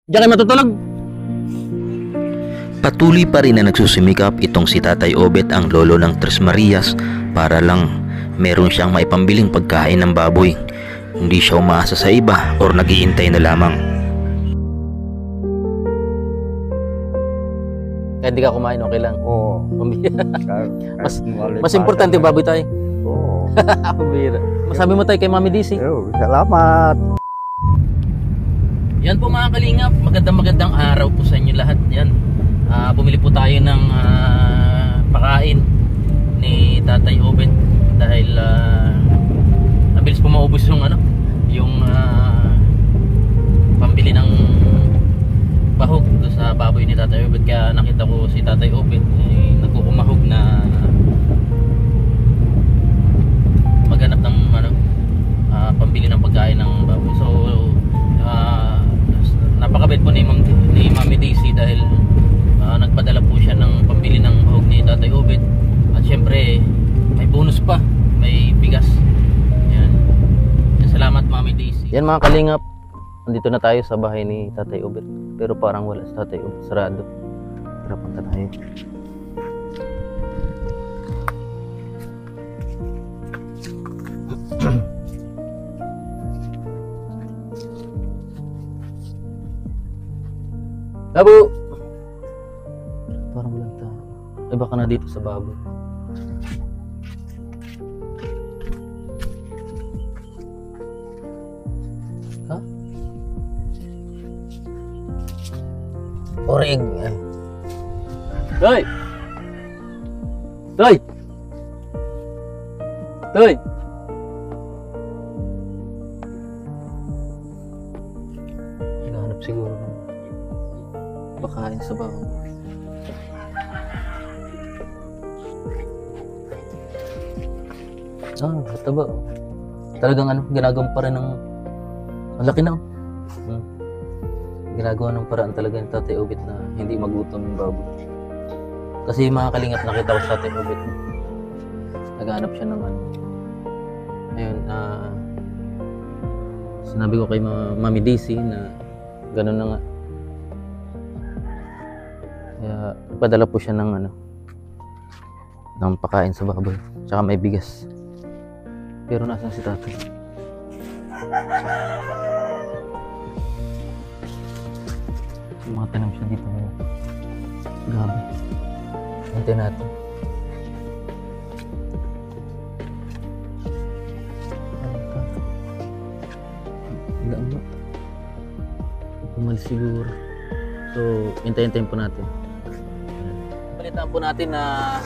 Diyan kayo matutulog. Patuloy pa rin na nagsusumikap itong si Tatay Obet, ang lolo ng Tres Marias, para lang meron siyang maipambiling pagkain ng baboy. Hindi siya umaasa sa iba or naghihintay na lamang. Kahit di ka kumain, okay lang. Oo. Mas importante baboy tayo. Oo. Pambira. Masabi mo tayo kay Mami DC. Salamat. Yan po mga kalingap, magandang araw po sa inyo lahat. Yan, bumili po tayo ng pakain ni Tatay Obet dahil nabilis po maubos yung pambili ng bahog do sa baboy ni Tatay Obet. Kaya nakita ko si Tatay Obet nagkukumahog na maghanap ng pambili ng pagkain ng baboy. So napakabait po ni Mami Daisy dahil nagpadala po siya ng pambili ng bahog ni Tatay Obet. At syempre may bonus pa, may bigas. Yan. Salamat Mami Daisy. Yan mga kalingap, nandito na tayo sa bahay ni Tatay Obet. Pero parang wala si Tatay Obet, sarado. Tara, punta tayo. Labo! Parang walang tao. Ay baka na dito sa baboy. Ha? Orig! Toy! Toy! Toy! Hinahanap siguro ng pakain sa baho. Mataba. Talagang ginagawa pa rin ng ang laki na. Ginagawa ng paraan talaga ng Tatay Obet na hindi magutom yung baboy. Kasi mga kalingap, nakita ko sa Tatay Obet, naghahanap siya ng ayun, sinabi ko kay Mami Daisy na gano'n na nga. Kaya padala po siya ng ng pakain sa baboy, tsaka may bigas. Pero nasaan si Tatay? Yung mga tanam siya dito ngayon. Gabi. Hintay natin. Ilaan mo. Umalis siguro. So, hintayin po natin. Balitaan po natin na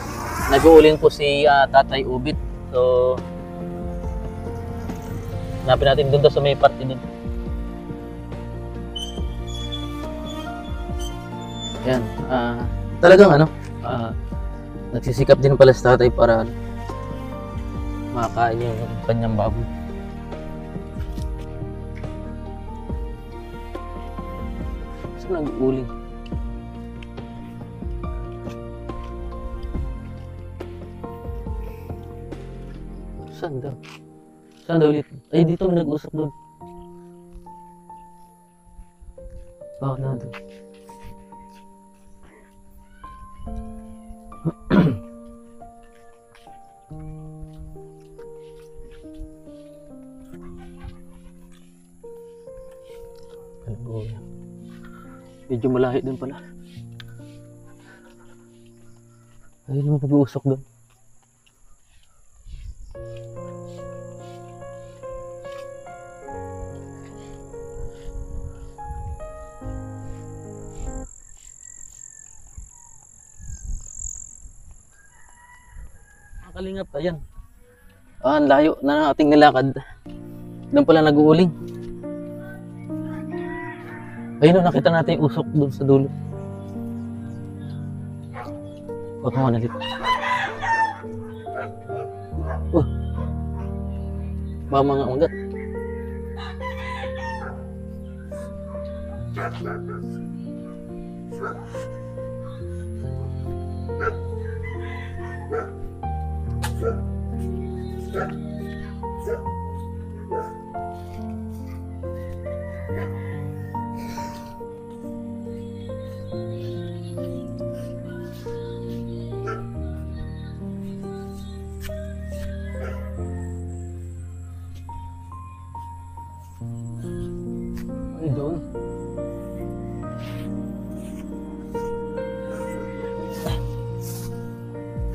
nag-uuling po si Tatay Obet. So, hanapin natin doon sa may party din. Yan. Talagang nagsisikap din pala si Tatay para makakain yung kanyang baboy. Saan nag-uuling? Saan daw? Saan daw ulit? Ay, dito may nag-usap doon. Bakit na doon? Medyo malahi din pala. Ayun mo nag-uusap doon. Kalingap, ayan. Ang layo na ating nilakad. Doon pala nag-uuling. Ayun, nakita natin yung usok doon sa dulo. Huwag mo nalit. Baka mga ugat.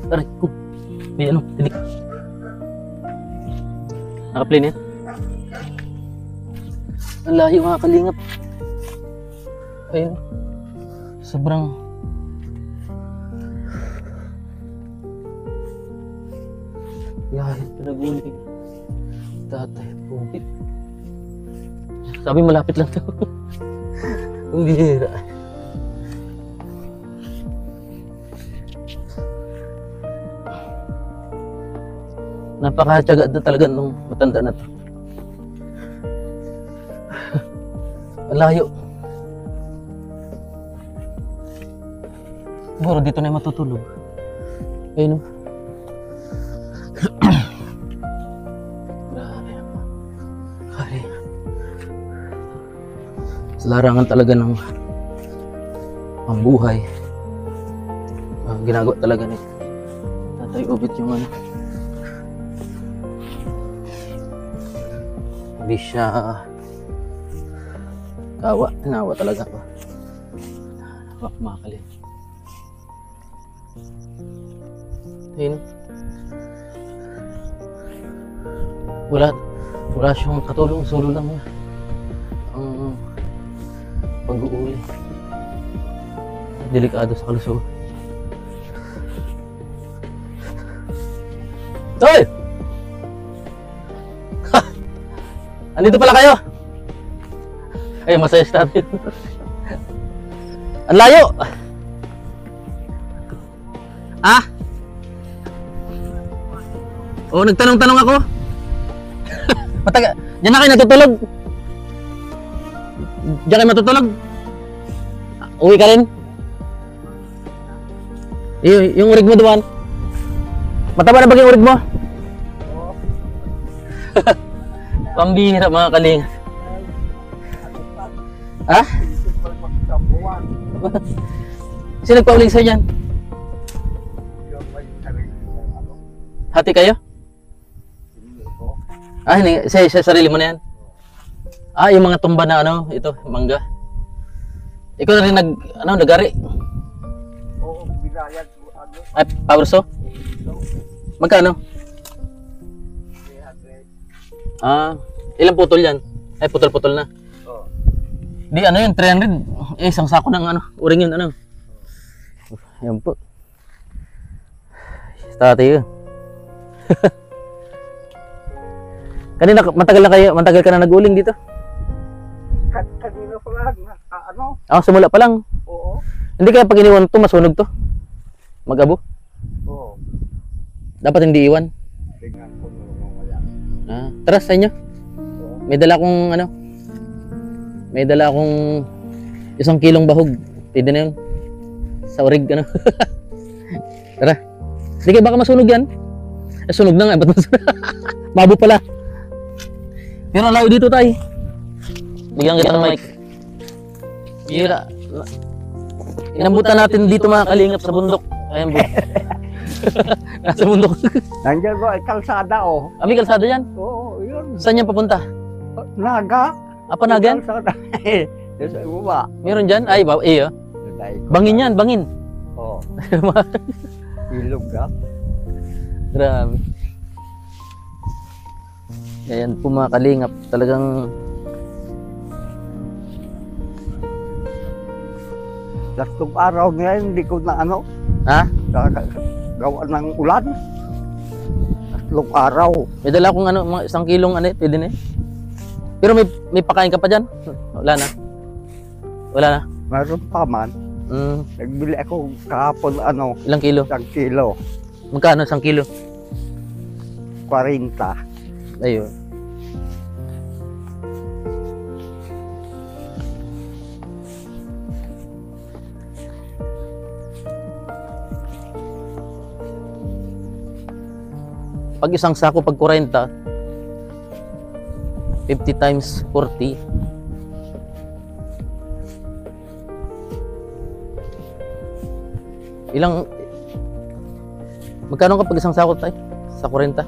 Aray ko. May ano, tinik. Naka-plane yan. Ang layo mga kalingap. Ayun. Sobrang layo pinag-uling. Tatay, pupit. Sabi malapit lang to. Ang bihira. Napakatyaga na talaga nung matanda na to. Ang layo. Siguro dito na yung matutulog. Ayun o. Grabe. Kaya. Sa larangan talaga ng pambuhay. Ginagawa talaga ni Tatay Obet yung ano. Hindi siya tinawa talaga ako. Wak makakalin. Ayun. Wala siyang katulong, solo lang niya ang pag-uuli. Delikado sa kalusugan. Hoy! Ha! Andito pala kayo! Ay, masaya si Tatay. Ang layo! Ah? Oo, nagtanong-tanong ako. Diyan na kayo natutulog. Diyan kayo matutulog. Uwi ka rin. Yung urig mo doon. Mataba na ba yung urig mo? Pambihira mga kaling. Ha? Sino nagpauling sa'yo dyan? Hati kayo? Hindi. Sa sarili mo na yan? Yung mga tumba na ano, ito, mangga. Ikaw na rin nag-ari? Oo, binayad. Ay, pawerso? Magkano? 300. Ilang putol yan? Ay, putol-putol na. Oo. Di, ano yun, 300. Isang sako ng uring yun, ano. Yan po. Tatay yun. Kanina, matagal ka na nag-uling dito? Kanina pa lang, Simula pa lang. Oo. Hindi kaya pag iniwan to, masunog to? Mag-abo? Oo. Dapat hindi iwan. Tingnan ko nung wala. Tara sa inyo. May dala akong 1 kilong bahog. Pwede na yun. Sa urig, ano. Tara. Hindi kaya baka masunog yan. Sunog na nga. Ba't masunog? Mabo pala. Pero ang layo dito tayo. Bigyan kita ng mic. Bira. Inambutan natin dito mga kalingap sa bundok. Ayan po. Nasa bundok. Nandiyan ba, kalsada May kalsada yan? Oo, yun. Saan yan papunta? Naga. Panagan? Kalsada. Yung sa baba. Meron dyan? Ay, iyo. Bangin yan, bangin. Oo. Ilog ka. Grabe. Ayan po mga kalingap. Talagang Tatlong araw ngayon, hindi ko na gawa ng ulan. Tatlong araw. may dala akong mga 1 kilong pwede na eh. Pero may pakain ka pa dyan? Wala na. Wala na. Meron pa man. Nagbili ako kahapon Ilang kilo? 1 kilo. Magkano 1 kilo? 40. Ayun. Pag isang sako, pag 40, 50 times 40. Magkano kapag isang sako tayo? Sa 40?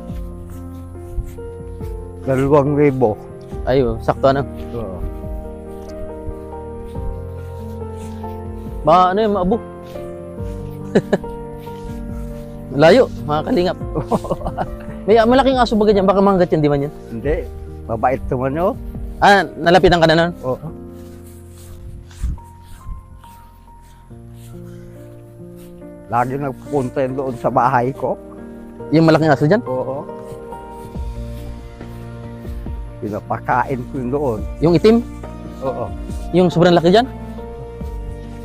2,000. Ayun, sakto ano? Oo. Baka maabo. Layo, mga kalingap. May malaking aso ba ganyan? Baka manggat yan, di man yan? Hindi. Mabait naman yun. Ah, nalapitan ka na nun? Oo. Lagi nagpupunta yun doon sa bahay ko. Yung malaking aso dyan? Oo. Pinapakain ko yun doon. Yung itim? Oo. Yung sobrang laki dyan?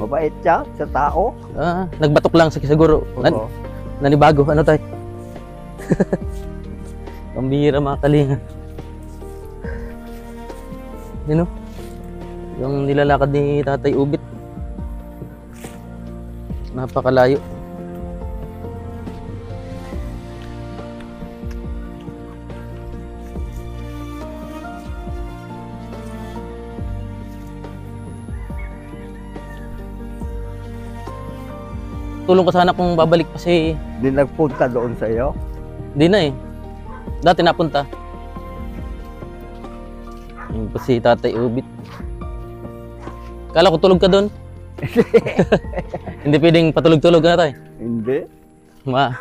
Mabait siya sa tao. Ah, nagbatok lang siguro. Oo. Nanibago, ano tayo? Pambihira mga kalinga. Yun o. Yung nilalakad ni Tatay Ubit. Napakalayo. Tulong ko sana kung babalik pa si... Hindi nagpunta doon sa iyo. Di na eh. Dati napunta. Yung pa si Tatay Ubit. Kala ko tulog ka doon. Hindi pwedeng patulog-tulog na tayo. Hindi. Ma.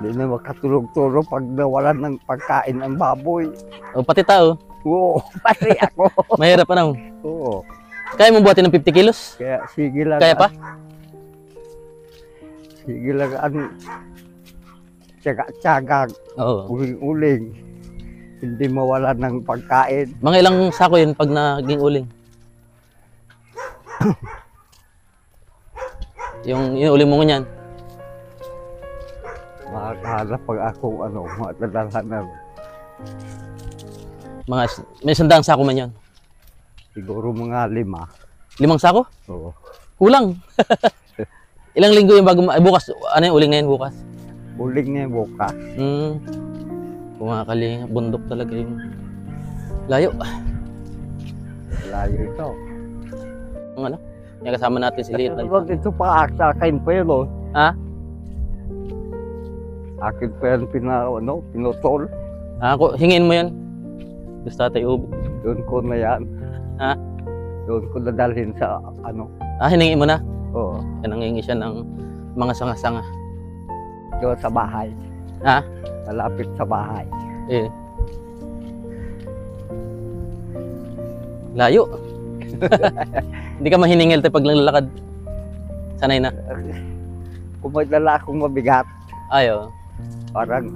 Hindi na makatulog-tulog pag nawalan ng pagkain ang baboy. O pati tao. Oo, pati ako. Mahirap pa na. Oo. Kaya mo buhatin ng 50 kilos? Kaya sige lang. Kaya pa? Sige lang tiyaga-tiyaga, Oo. uling-uling. Hindi mawalan ng pagkain. Mga ilang sako yun pag naging uling? yung uling mo ngunyan? Makakahanap pag ako, matadalhan na. May 100 sako man yun. Siguro mga 5. 5 sako? Oo. Kulang. Ilang linggo yung bago, ay bukas, ano yung uling na yun bukas? Uling niya yung buka. Kung mga kalinga, bundok talaga yung layo. Layo ito. Ang ano, yung kasama natin si Liit. Ito pa, akin pa yun, oh. Ha? Akin pa yan pinutol. Hingin mo yan. Gusto Tatay Ubit. Doon ko na yan. Ha? Doon ko nadalhin sa Hiningin mo na? Oo. Yan ang hingi siya ng mga sanga-sanga. Doon sa bahay. Ha? Malapit sa bahay. Eh. Layo. Hindi ka mahiningil tayo pag lalakad. Sanay na. Kung may dala akong mabigat, Ayo. parang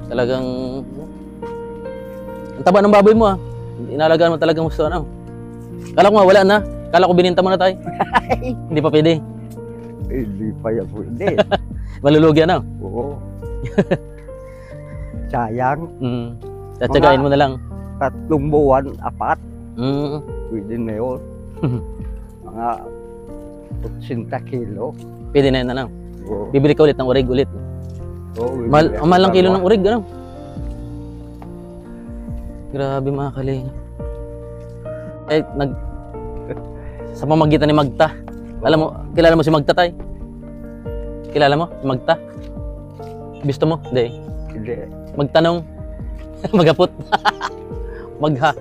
Talagang... Ang taba ng baboy mo ah. Inalagaan mo talagang gusto Kala ko nga wala na. Kala ko bininta mo na tayo. Hindi pa pwede. hindi pa yan pwede. Malulugi na. Oo. Sayang. Tatsagain mo na lang. 3 buwan, 4. Pwede na yun. Mga 80 kilo. Pwede na yun na. Oo. Bibili ka ulit ng urig ulit. Oo, Ang mahal lang kilo ng urig. Grabe mga kalinga. Sa pamagitan ni Magta. Alam mo, kilala mo si Magta tay? Kilala mo si Magta? Gusto mo? Hindi. Hindi. Magtanong. Magapot. Magha.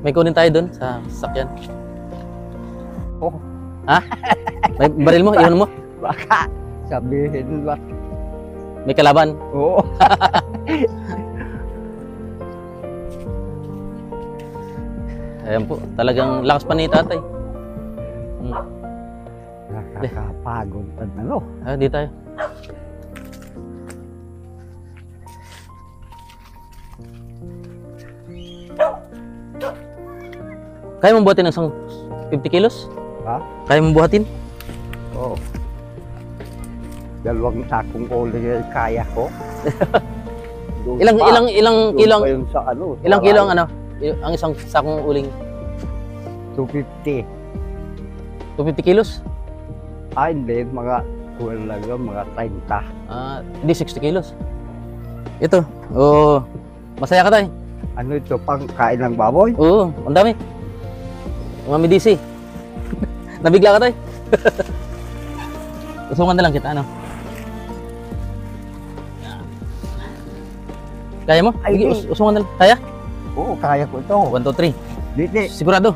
May kunin tayo doon sa sasakyan. Oh. Ha? May baril mo? Iwan mo? Baka sabihin ba? May kalaban? Oo. Ayan po, talagang lakas pa ni tatay. Nakakapagod pa Di tayo. Kaya mong buhatin ng 50 kilos? Ha? Kaya mong buhatin? Oo. 2 sakong uling ay kaya ko. Ilang kilo ang ilang kilo ang ang isang sakong uling? 250. 250 kilos? Hindi, mga mga 30. Hindi 60 kilos. Ito. Oo. Masaya ka tayo. Ano ito, pang kain ng baboy? Oo, ang dami. Mami DC. Nabigla ka tayo. Usungan na lang kita, Kaya mo? Ay, Sige, usungan na lang. Kaya? Oo, kaya ko ito. 1, 2, 3. Dito. Sigurado.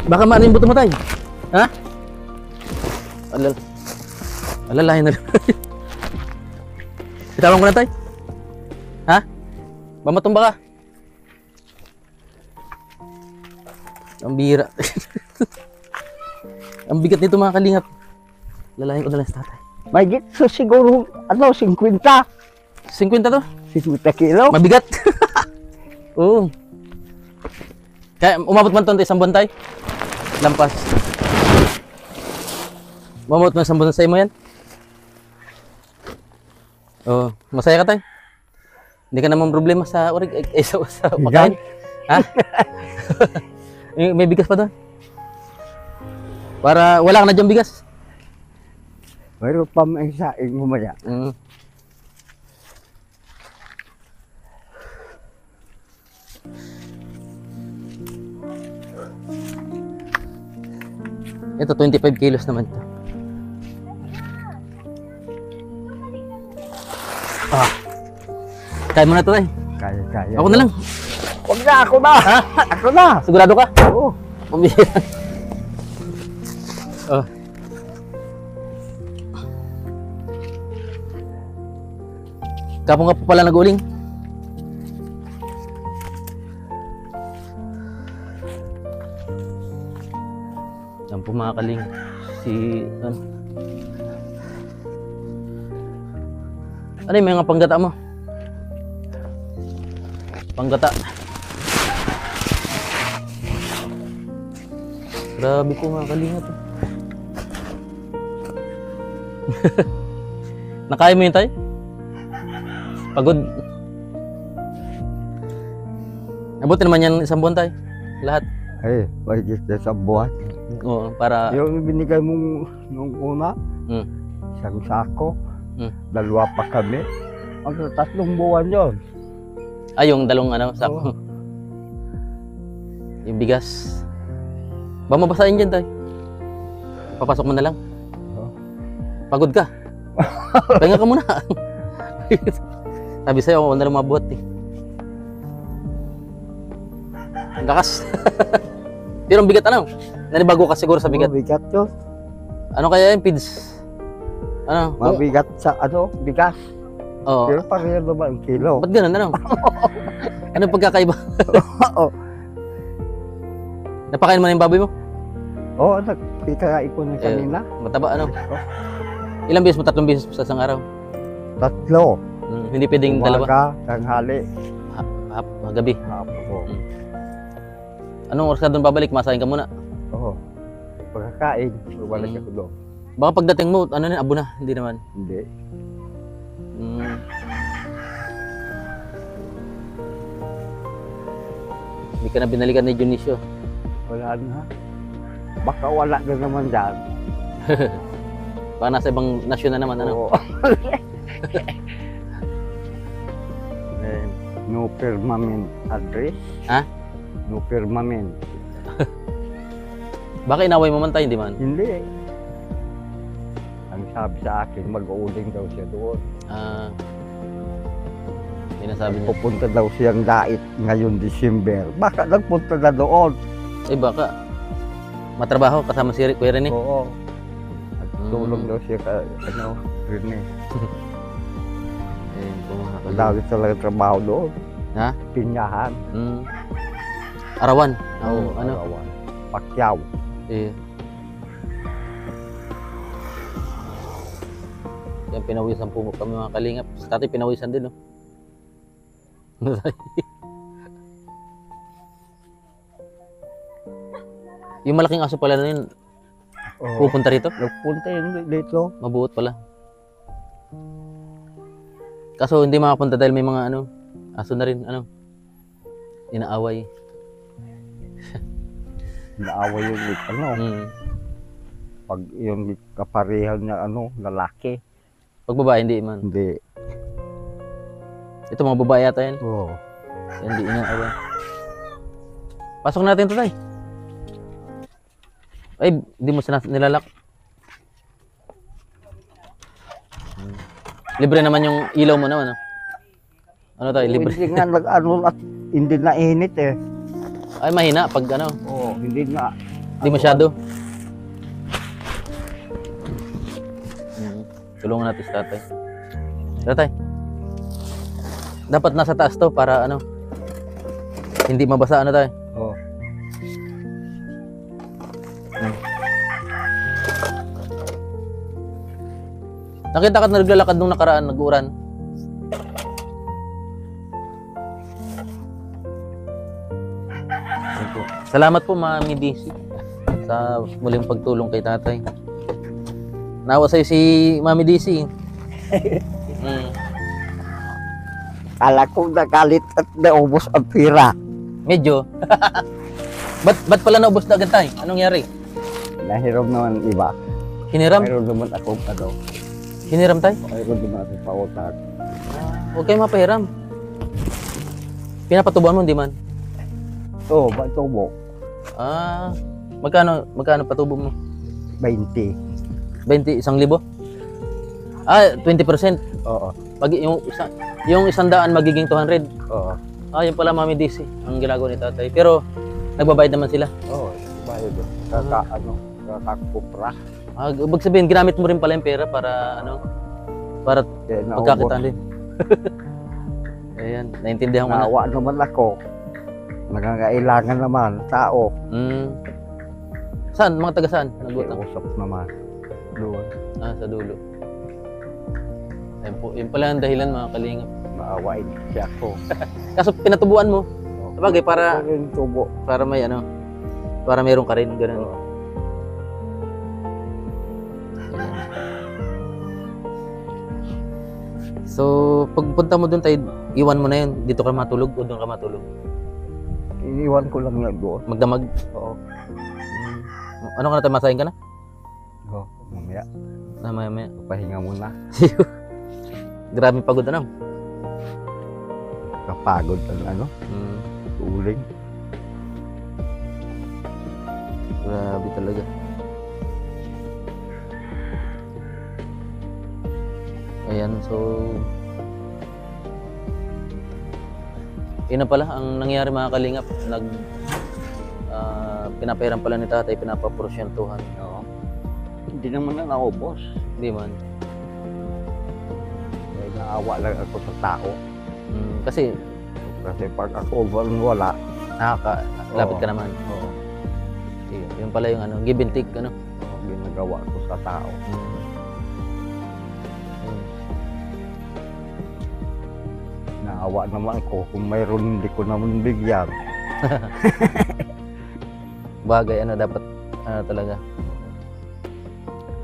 Baka maano yung buto mo, tay? Ha? Alalahin na rin. Itawan ko na, tay. Ha? Mamatumba ka. Ang bira. Ang bigat nito mga kalingap. Lalahin ko na lang sa tatay. May gitso siguro, 50. 50 to? 50 kilo. Mabigat. Oo. Kaya umabot man to isang buwan, tay? Lampas. Umabot man isang buwan sa mo yan? Oo. Masaya ka, tay? Hindi ka naman problema sa orig, sa pagkain. Ha? May bigas pa doon. Para wala ka na dyan bigas. Mayroon pa may saing mamaya. Ito 25 kilos naman to. Kaya mo na to, tay. Kaya. Ako na lang. Huwag na, ako na. Ha? Ako na. Sigurado ka? Oo. Pumira. Oh. Kapo nga po pala nag-uling. Yan po mga kaling. Ano yung mga panggata mo? Panggata. Grabe po mga kalingap. Nakaya mo yun, tay? Pagod. Abuti naman yan isang buwan, tay. Lahat. Ay, may gitso sa buwan. Oo, para... Yung binigay mong nung una, isang sako, dalawa pa kami. Ang 3 buwan yun. Ay, yung dalawang sako. Yung bigas. Ba mabasahin dyan, tay? Papasok mo na lang. Pagod ka. Pahinga ka muna. Sabi sa'yo, ako na lang mabuhat eh. Ang lakas. Pero ang bigat nanibago ka siguro sa bigat. Bigat yun. Ano kaya yung pids? Mabigat sa bigas. Oo. Pero pareho naman ang kilo. Ba't ganun, Ano pagkakaiba? Oo. Napakain mo na yung baboy mo? Oo, nagkikain ko na kanina. Mataba, Ilang beses mo? 3 beses sa isang araw? 3. Hindi pwedeng dalawa? Umaga, tanghali. Gabi. Hapon. Anong oras ka doon babalik? Masahin ka muna? Oo. Pagkakain, wala siya ko doon. Baka pagdating mo, abo na? Hindi naman. Hindi. Hindi ka na binalikan ni Dionisio. Wala na. Baka wala na naman dyan. Baka nasa ibang nasyon na naman, Oo. No permanent address. Ha? No permanent. Baka inaway mo man tayo, hindi man? Hindi. Ang sabi sa akin, mag-uuling daw siya doon. Yun ang sabi niya. Pupunta daw siyang dait ngayon December. Baka nagpunta na doon. Baka. Matrabaho kasama si Kuya Rene. Oo. Nagtulong daw siya Rene. Ayun po mga kalingap. Dami talaga trabaho doon. Ha? Pinyahan. Arawan. Arawan. Pakyaw. Yan pinawisan po kami mga kalingap. Sa tatay pinawisan din, Yung malaking aso pala na yun, pupunta rito? Nagpunta yun dito. Mabuot pala. Kaso hindi makapunta dahil may mga aso na rin, inaaway. Inaaway yung pag yung kaparehan na lalaki. Pag babae, hindi man. Hindi. Ito mga babae yata yan. Oo. Hindi inaaway. Pasok natin ito, tay. Ay, hindi mo nilalak. Libre naman yung ilaw mo naman, Ano tayo, libre? Hindi nga at hindi na init eh. Ay, mahina pag Oo, hindi nga. Hindi masyado. Tulungan natin si tatay. Tatay, dapat nasa taas to para ano, hindi mabasa ano tayo. Oo. Nakita ka na naglalakad nung nakaraan, nag-uuran. Salamat po Mami DC sa muling pagtulong kay tatay. Nawa sa'yo si Mami DC. Kala ko nagalit at naubos ang pira. Medyo. ba't pala naubos na agad tayo? Anong nangyari? Nahiram naman iba. Hiniram? Mayroon naman akong ano. Hiniram tayo? Mayroon naman akong pautang. Huwag kayo mapahiram. Pinapatubuan mo, hindi man? Oo, bato mo. Magkano patubo mo? 20. 20, 1,000? 20%. Oo. Pag yung 100 magiging 200. Oo. Yun pala Mami DC, ang ginagawa ni tatay. Pero nagbabayad naman sila. Oo, bayad doon. Kakakupra. Ibig sabihin, ginamit mo rin pala yung pera para para pagkakitaan din. Ayan, naintindihan ko na. Naawa naman ako. Nangangailangan naman, tao. Saan? Mga taga saan? Nagutang? Usap naman. Doon. Sa dulo. Ayun po, yun pala ang dahilan mga kalingap. Naawain siya ako. Kaso pinatubuan mo. Sabagay, para tubo. para may para meron ka rin, ganun. So, pagpunta mo doon tayo, iwan mo na yun. Dito ka matulog o doon ka matulog? Iniwan ko lang yan doon. Magdamag? Oo. Ano ka na tayo, masahin ka na? Oo, mamaya. Maya. Pahinga muna. Grabe pagod Kapagod ang uling. Grabe talaga. Ayan, so yun na pala ang nangyari mga kalingap. Pinapahiram pala ni tatay, pinapaporosyentuhan. Oo. Hindi naman na naubos. Hindi man. Naawa lang ako sa tao. Kasi pag ako wala, nakaka-lapit ka naman. Oo. Yun pala yung give and take, ginagawa ko sa tao. Naawa naman ako kung mayroon hindi ko naman bigyan. Bagay, dapat talaga.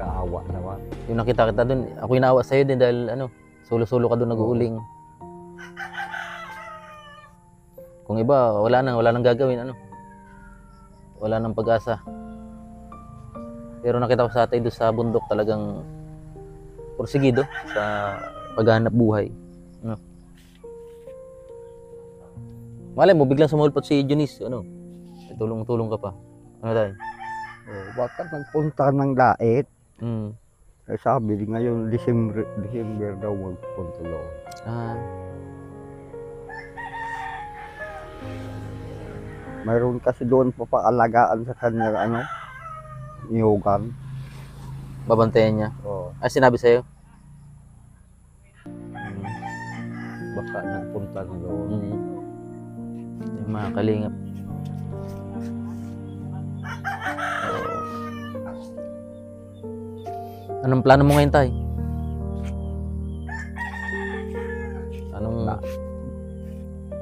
Kaawa naman. Yung nakita kita dun, ako yung naawa sa'yo din dahil sulo-sulo ka dun nag-uuling. Kung iba, wala nang gagawin, wala nang pag-asa. Pero nakita ko sa tatay doon sa bundok talagang porsigido sa paghahanap buhay. Malay mo, biglang sumulpot si Junice, tulong-tulong ka pa. Ano tayo? Bakit nagpunta ng dait? Sabi ngayon, December daw magpunta doon. Mayroon kasi doon papaalagaan sa kanya, niyugan. Babantayan niya? Oo. Sinabi sa'yo? Baka nagpunta na doon. Yung mga kalingap. Anong plano mo ngayon, tay?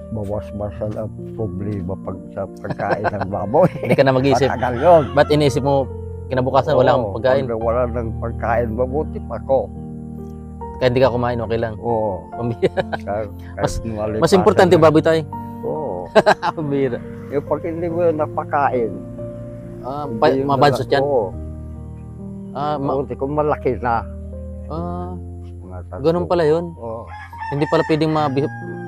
Bawas-basal ang problema sa pagkain ng baboy. Hindi ka na mag-iisip. Matagal yun. Ba't iniisip mo kinabukasan wala kang pagkain? Wala nang pagkain, mabuti pa ako. Kaya hindi ka kumain, okay lang. Oo. Mas importante yung baboy, tay. Oo. Pambira. Yung pag hindi mo napakain. Mabansot yan? Oo. Mabuti kung malaki na. Ganun pala yun. Oo. Hindi pala pwedeng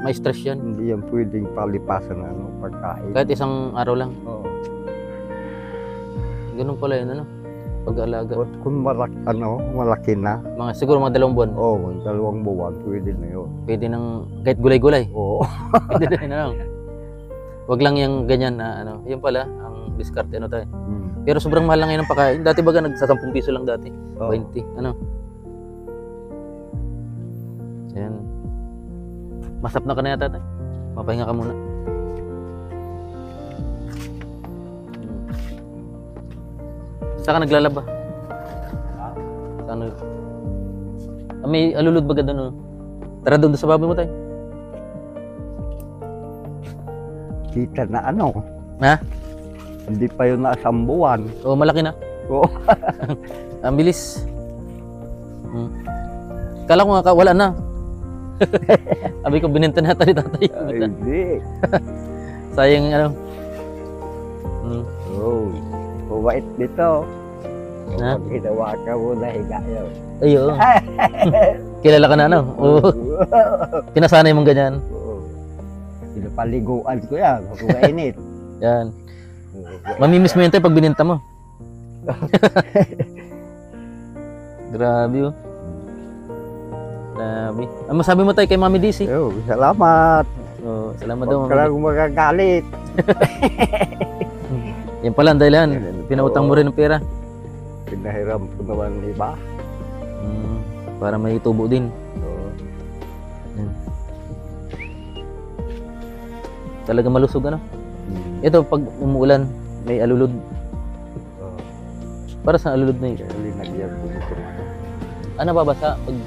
ma-stress yan. Hindi yan pwedeng palipasan ng pagkain. Kahit isang araw lang. Oo. Ganun pala yun, pag-aalaga. Kung malaki na. Siguro mga 2 buwan. Oo, 2 buwan, pwede na yun. Pwede nang kahit gulay-gulay. Oo. Pwede na yun, Wag lang yung ganyan na Yun pala, ang diskarte tayo. Pero sobrang mahal lang ngayon ang pagkain. Dati baga nagsa 10 piso lang dati. Oo. 20. Ano? Ayan. Masap na ka na yata, tay. Mapahinga ka muna. Saan ka naglalaba? Saan nag... may alulod baga doon. Ano? Tara doon sa baboy mo, tay. Kita na ano. Ha? Hindi pa yun na 1 buwan. Oo, malaki na. Oo. Ang bilis. Kala ko nga wala na. Sabi ko binenta na ni tatay. Ay, hindi. Sayang ano. Oo. Mabait dito. Ha? Pag ginawa ka muna, higa yun. Ay, oo. Kilala ka na, ano? Oo. Pinasanay mong ganyan. Oo. Pinapaliguan ko yan. Kung mainit. Yan. Mamimiss mo yun tayo pag bininta mo. Grabe, oh. Grabe. Ano masabi mo tayo kay Mami DC? Oo, salamat. Oh, salamat daw, Huwag ka Mami. lang magagalit. Yan pala, ang dahilan. Pinautang mo rin ng pera. Pinahiram ko naman iba. Para may tubo din. Oo. Yan. Talaga malusog, ano? Ito, pag umuulan, may alulod. Oo. Para sa alulod na yun. Kaya linagyan ko dito. Ano babasa? Pag...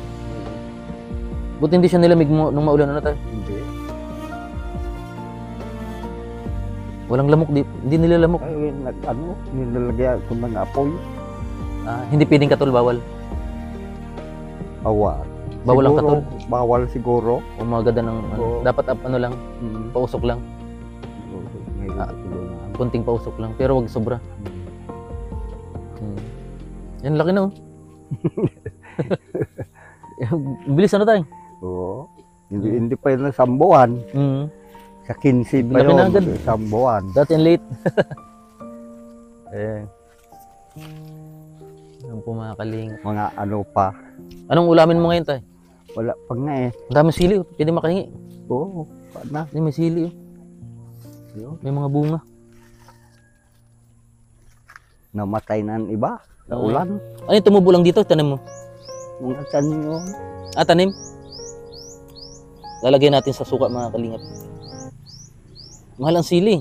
Buti hindi siya nilamig mo nung maulan, ano tayo? Hindi. Walang lamok, hindi nila lamok. Ay, nilalagyan ko ng apoy. Hindi pwedeng katol, bawal. Bawal. Bawal ang Siguro, katol. Bawal siguro. Umagada ng, Oo. dapat ano lang, pausok lang. Ngayon, Kunting pausok lang, pero wag sobra. Yan, laki na, oh. Bilis ano tayo? Oo. Hindi pa yun na 1 buwan. Sa 15 pa Laki na yun. agad. 1 buwan. Dati ang late. Ang pumakaling. Mga ano pa. Anong ulamin mo ngayon tayo? Wala pa nga eh. Ang daming sili, oh. Pwede makahingi. Oo. Paano? May sili, oh. May mga bunga. Namatay na ang iba. Sa Oo. ulan. Ano yung tumubo lang dito? Tanim mo? Mga tanim yun. Tanim? Lalagyan natin sa suka, mga kalingap. Mahal ang sili.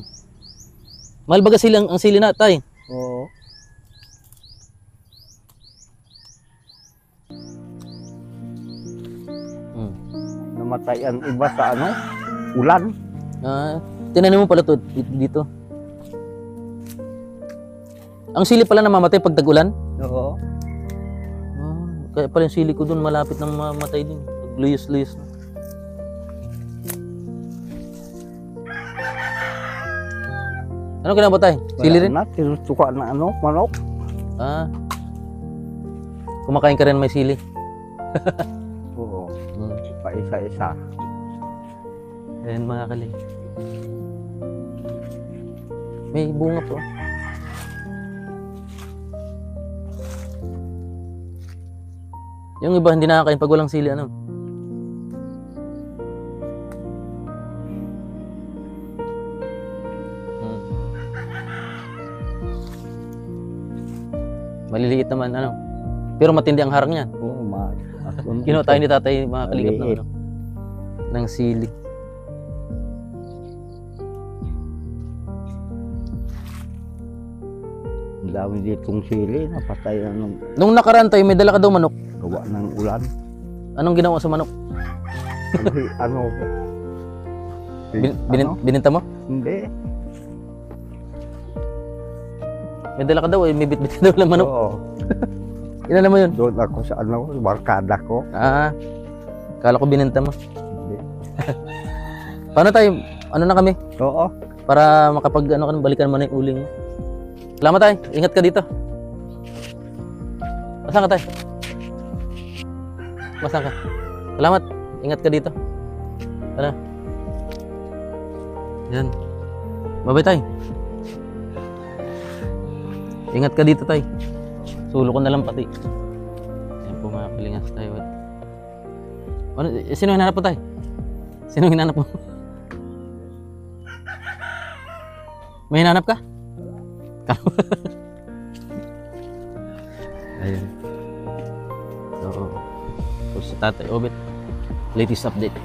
Mahal baga sili ang sili na, tay? Oo. Namatay ang iba sa ano? Ulan. Tinanim mo pala to dito. Ang sili pala namamatay pag tag-ulan? Oo. Kaya pala yung sili ko doon malapit nang mamatay din. Luyos-luyos na. Ano kinabuhi tayo? Sili rin? Wala na. Tinutuka na ano? Manok. Kumakain ka rin may sili. Oo. Pa isa-isa. Ayan mga kaling. May bunga po. Yung iba hindi nakakain pag walang sili, ano? Maliliit naman, ano? Pero matindi ang harang niyan. Oo, Kinuha tayo ni tatay, mga kalingap ng ano? Ng sili. Ang dami ditong sili. Napatay na nung Nung nakaraan tayo, may dala ka daw manok. gawa ng ulan. Anong ginawa sa manok? Ano? Bininta mo? Hindi. May dala ka daw, may bit-bit daw ng manok. Oo. Ilan mo yun? Doon ako sa ano, barkada ko. Kala ko bininta mo. Hindi. Paano tayo? Ano na kami? Oo. Para makapag balikan mo na yung uling mo. Salamat tayo. Ingat ka dito. Masaan ka tayo? Masaan ka? Salamat. Ingat ka dito. Ano? Yan. Bye-bye tayo. Ingat ka dito tayo. Sulo ko na lang pati. Yan po mga kalingas tayo. Ano, sino hinanap mo tayo? Sino hinanap mo? May hinanap ka? Ayan. So si Tatay Obet, latest update.